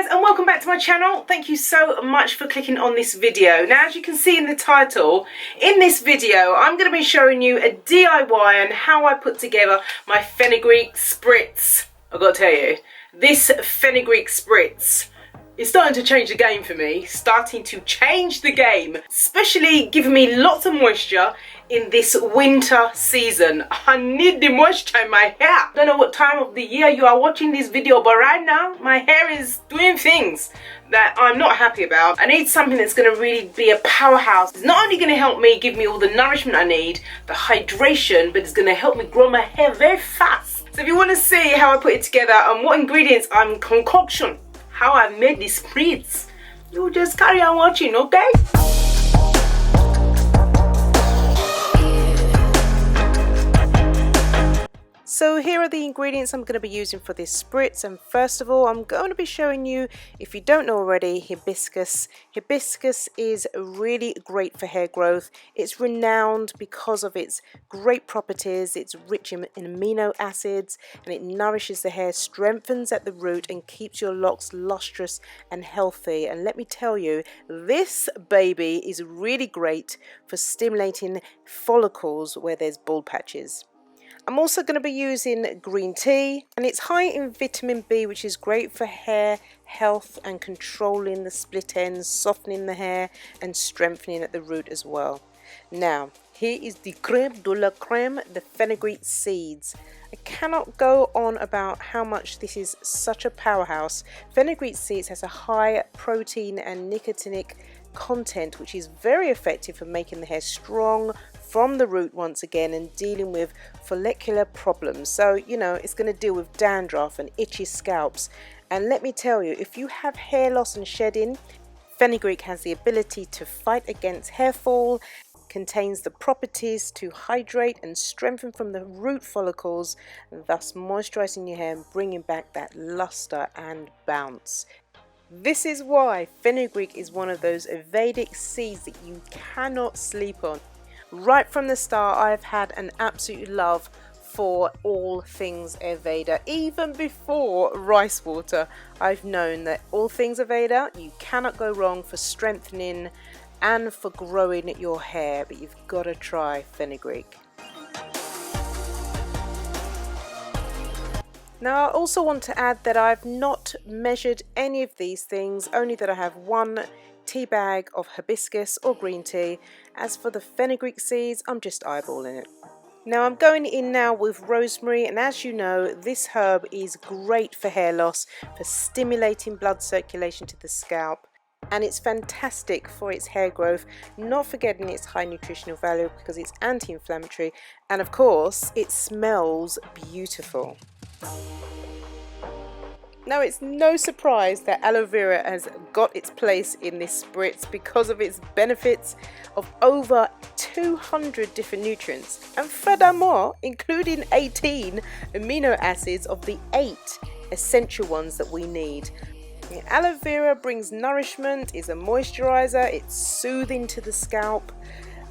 guys, and welcome back to my channel. Thank you so much for clicking on this video. Now, as you can see in the title, in this video I'm going to be showing you a DIY on how I put together my fenugreek spritz. I've got to tell you, this fenugreek spritz is starting to change the game for me, especially giving me lots of moisture in this winter season. I need the moisture in my hair. I don't know what time of the year you are watching this video, but right now my hair is doing things that I'm not happy about. I need something that's going to really be a powerhouse. It's not only going to help me give me all the nourishment I need, the hydration, but it's going to help me grow my hair very fast. So if you want to see how I put it together and what ingredients I'm concoction, how I made this spritz, you just carry on watching, okay? So here are the ingredients I'm going to be using for this spritz, and first of all I'm going to be showing you, if you don't know already, hibiscus. Hibiscus is really great for hair growth. It's renowned because of its great properties. It's rich in amino acids and it nourishes the hair, strengthens at the root and keeps your locks lustrous and healthy. And let me tell you, this baby is really great for stimulating follicles where there's bald patches. I'm also going to be using green tea, and it's high in vitamin B, which is great for hair health and controlling the split ends, softening the hair and strengthening at the root as well. Now, here is the crème de la crème, the fenugreek seeds. I cannot go on about how much this is such a powerhouse. Fenugreek seeds has a high protein and nicotinic content, which is very effective for making the hair strong from the root once again and dealing with follicular problems. So, you know, it's going to deal with dandruff and itchy scalps. And let me tell you, if you have hair loss and shedding, fenugreek has the ability to fight against hair fall, contains the properties to hydrate and strengthen from the root follicles, thus moisturizing your hair and bringing back that luster and bounce. This is why fenugreek is one of those Vedic seeds that you cannot sleep on. Right from the start, I've had an absolute love for all things Ayurveda. Even before rice water, I've known that all things Ayurveda, you cannot go wrong for strengthening and for growing your hair, but you've got to try fenugreek. Now, I also want to add that I've not measured any of these things, only that I have 1 tea bag of hibiscus or green tea. As for the fenugreek seeds, I'm just eyeballing it. Now I'm going in now with rosemary, and as you know, this herb is great for hair loss, for stimulating blood circulation to the scalp, and it's fantastic for its hair growth, not forgetting its high nutritional value because it's anti-inflammatory, and of course it smells beautiful. Now, it's no surprise that aloe vera has got its place in this spritz because of its benefits of over 200 different nutrients, and furthermore including 18 amino acids of the 8 essential ones that we need. Aloe vera brings nourishment, is a moisturizer, it's soothing to the scalp.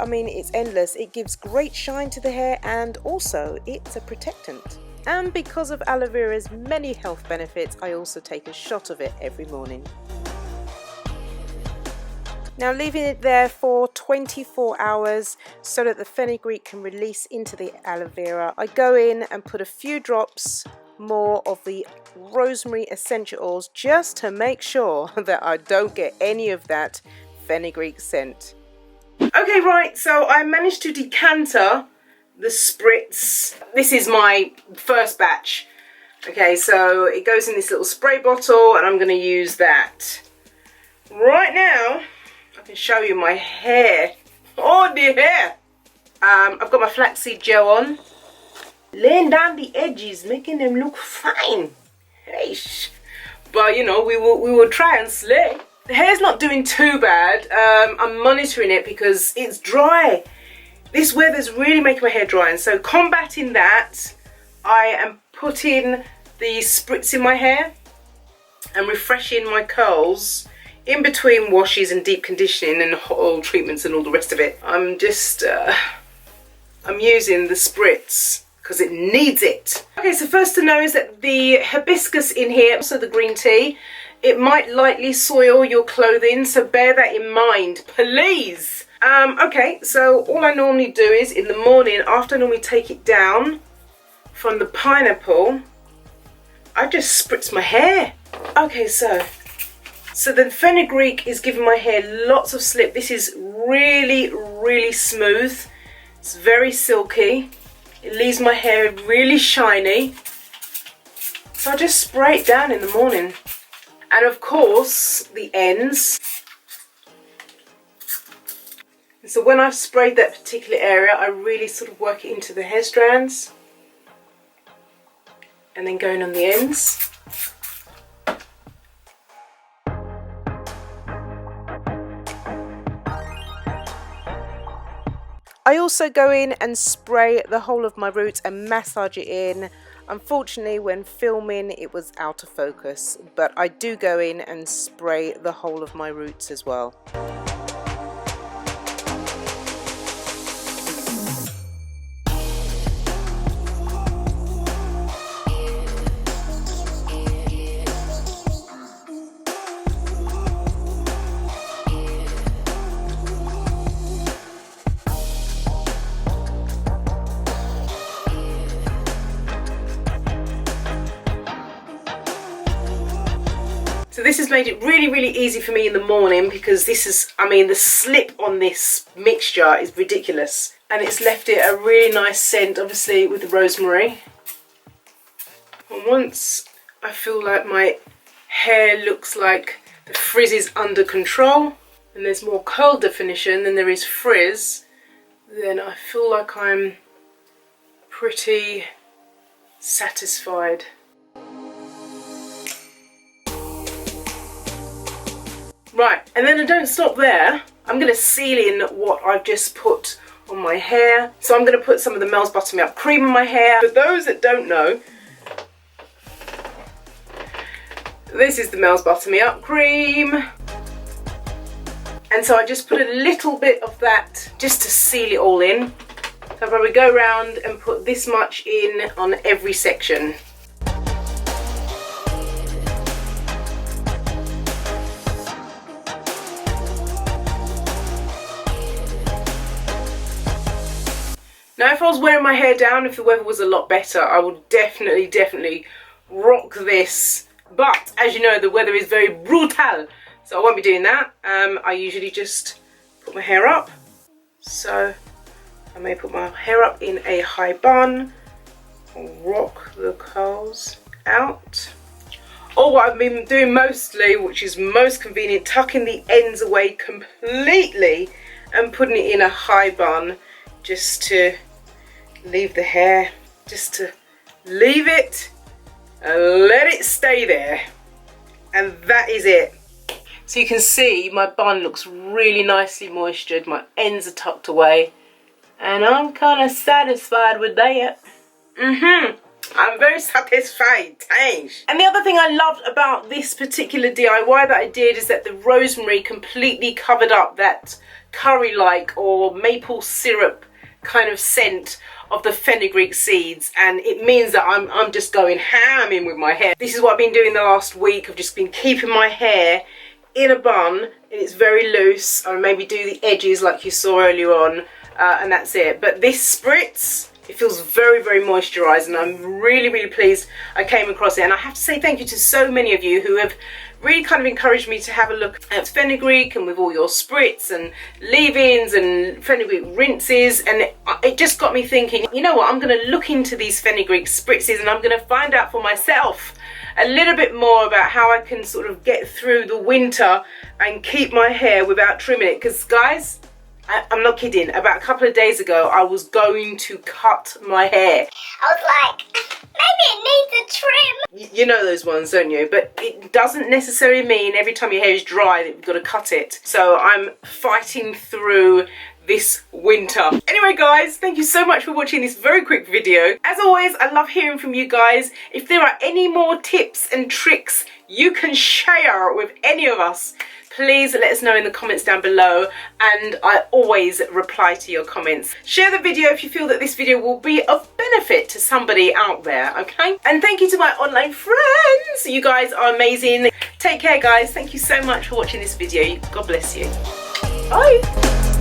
I mean, it's endless. It gives great shine to the hair, and also it's a protectant. And because of aloe vera's many health benefits, I also take a shot of it every morning. Now, leaving it there for 24 hours so that the fenugreek can release into the aloe vera, I go in and put a few drops more of the rosemary essential oils just to make sure that I don't get any of that fenugreek scent. Okay, right, so I managed to decanter the spritz. This is my first batch. Okay, so it goes in this little spray bottle and I'm going to use that. Right now, I can show you my hair. Oh, the hair! I've got my flaxseed gel on, laying down the edges, making them look fine. Hey, but you know, we will try and slay. The hair's not doing too bad. I'm monitoring it because it's dry. This weather's really making my hair dry, and so combating that, I am putting the spritz in my hair and refreshing my curls in between washes and deep conditioning and hot oil treatments and all the rest of it. I'm just, I'm using the spritz because it needs it. Okay, so first to know is that the hibiscus in here, also the green tea, it might lightly soil your clothing, so bear that in mind, please. Okay, so all I normally do is in the morning, after I normally take it down from the pineapple, I just spritz my hair. Okay, so the fenugreek is giving my hair lots of slip. This is really, really smooth. It's very silky. It leaves my hair really shiny. So I just spray it down in the morning. And of course, the ends. And so when I've sprayed that particular area, I really sort of work it into the hair strands. And then going on the ends. I also go in and spray the whole of my roots and massage it in. Unfortunately, when filming, it was out of focus, but I do go in and spray the whole of my roots as well. So this has made it really, really easy for me in the morning because this is, I mean, the slip on this mixture is ridiculous. And it's left it a really nice scent, obviously, with the rosemary. And once I feel like my hair looks like the frizz is under control and there's more curl definition than there is frizz, then I feel like I'm pretty satisfied. Right, and then I don't stop there. I'm going to seal in what I've just put on my hair. So I'm going to put some of the Mel's Butter Me Up cream on my hair. For those that don't know, this is the Mel's Butter Me Up cream. And so I just put a little bit of that just to seal it all in. So I'll probably go around and put this much in on every section. Now if I was wearing my hair down, if the weather was a lot better, I would definitely rock this. But as you know, the weather is very brutal, so I won't be doing that. I usually just put my hair up. So I may put my hair up in a high bun, rock the curls out. Or what I've been doing mostly, which is most convenient, tucking the ends away completely and putting it in a high bun, just to leave the hair, just to leave it and let it stay there. And that is it. So you can see my bun looks really nicely moistured, my ends are tucked away, and I'm kind of satisfied with that. I'm very satisfied, thanks. And the other thing I loved about this particular DIY that I did is that the rosemary completely covered up that curry-like or maple syrup kind of scent of the fenugreek seeds, and it means that I'm just going ham in with my hair. This is what I've been doing the last week. I've just been keeping my hair in a bun, and it's very loose. I'll maybe do the edges like you saw earlier on, and that's it. But this spritz, it feels very, very moisturised, and I'm really, really pleased I came across it. And I have to say thank you to so many of you who have really kind of encouraged me to have a look at fenugreek and with all your spritz and leave-ins and fenugreek rinses, and it just got me thinking, you know what, I'm going to look into these fenugreek spritzes and I'm going to find out for myself a little bit more about how I can sort of get through the winter and keep my hair without trimming it. Because guys, I'm not kidding, about a couple of days ago I was going to cut my hair. I was like, maybe it needs a trim. You know those ones, don't you? But it doesn't necessarily mean every time your hair is dry that you've got to cut it. So I'm fighting through this winter. Anyway guys, thank you so much for watching this very quick video. As always, I love hearing from you guys. If there are any more tips and tricks you can share with any of us, please let us know in the comments down below, and I always reply to your comments. Share the video if you feel that this video will be of benefit to somebody out there, okay? And thank you to my online friends. You guys are amazing. Take care, guys. Thank you so much for watching this video. God bless you. Bye.